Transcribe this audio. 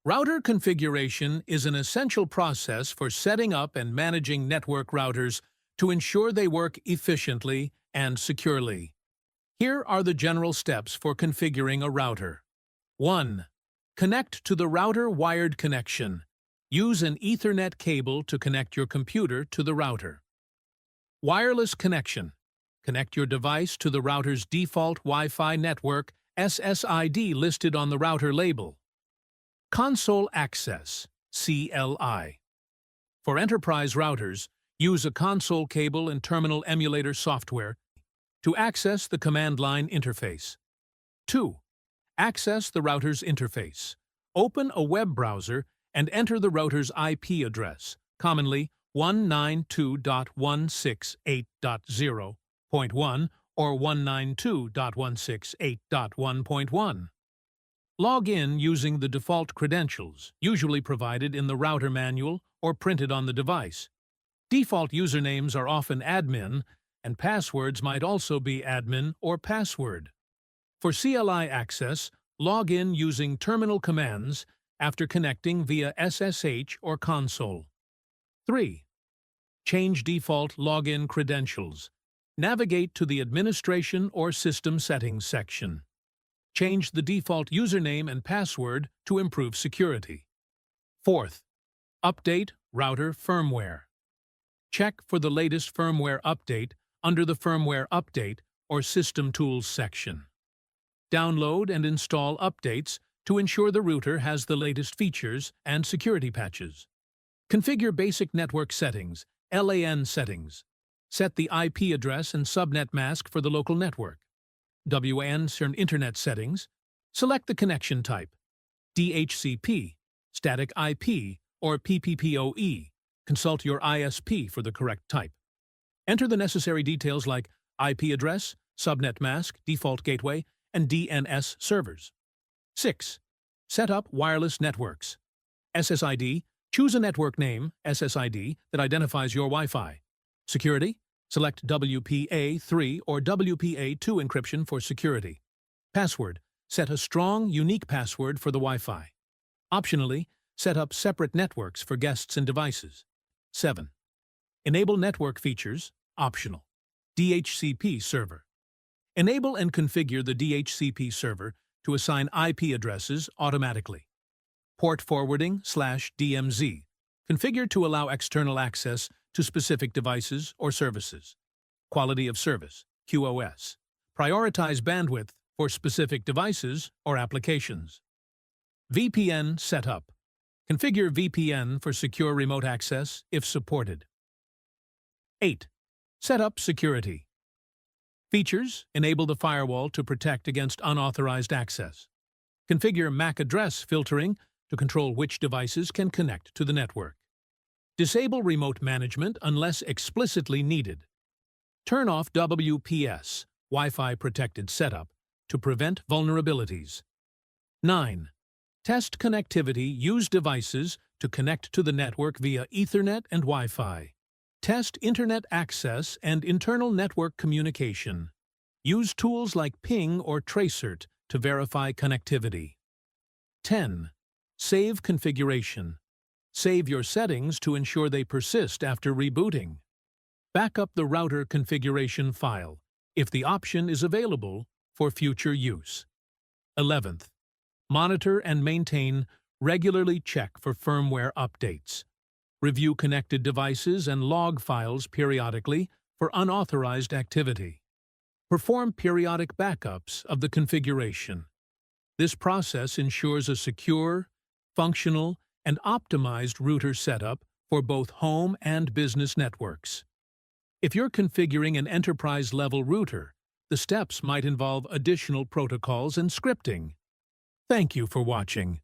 Router configuration is an essential process for setting up and managing network routers to ensure they work efficiently and securely. Here are the general steps for configuring a router. 1. Connect to the router wired connection. Use an Ethernet cable to connect your computer to the router. Wireless connection. Connect your device to the router's default Wi-Fi network SSID listed on the router label. Console access, CLI. For enterprise routers, use a console cable and terminal emulator software to access the command line interface. 2. Access the router's interface. Open a web browser and enter the router's IP address, commonly 192.168.0.1 or 192.168.1.1. Log in using the default credentials, usually provided in the router manual or printed on the device. Default usernames are often admin, and passwords might also be admin or password. For CLI access, log in using terminal commands after connecting via SSH or console. 3. Change default login credentials. Navigate to the Administration or System Settings section. Change the default username and password to improve security. 4th. Update router firmware. Check for the latest firmware update under the Firmware Update or System Tools section. Download and install updates to ensure the router has the latest features and security patches. Configure basic network settings, LAN settings. Set the IP address and subnet mask for the local network. WAN CERN Internet settings. Select the connection type, DHCP, static IP, or PPPoE. Consult your ISP for the correct type. Enter the necessary details like IP address, subnet mask, default gateway, and DNS servers. 6. Set up wireless networks. SSID. Choose a network name, SSID, that identifies your Wi-Fi. Security. Select WPA3 or WPA2 encryption for security. Password. Set a strong, unique password for the Wi-Fi. Optionally, set up separate networks for guests and devices. 7. Enable network features, optional. DHCP server. Enable and configure the DHCP server to assign IP addresses automatically. Port forwarding /DMZ. Configure to allow external access to specific devices or services. Quality of service, QoS. Prioritize bandwidth for specific devices or applications. VPN setup. Configure VPN for secure remote access if supported. 8. Set up security. Features. Enable the firewall to protect against unauthorized access. Configure MAC address filtering to control which devices can connect to the network. Disable remote management unless explicitly needed. Turn off WPS, Wi-Fi protected setup, to prevent vulnerabilities. 9. Test connectivity. Use devices to connect to the network via Ethernet and Wi-Fi. Test internet access and internal network communication. Use tools like Ping or Tracert to verify connectivity. 10. Save configuration. Save your settings to ensure they persist after rebooting. Back up the router configuration file, if the option is available, for future use. 11th. Monitor and maintain. Regularly check for firmware updates. Review connected devices and log files periodically for unauthorized activity. Perform periodic backups of the configuration. This process ensures a secure, functional, and optimized router setup for both home and business networks. If you're configuring an enterprise-level router, the steps might involve additional protocols and scripting. Thank you for watching.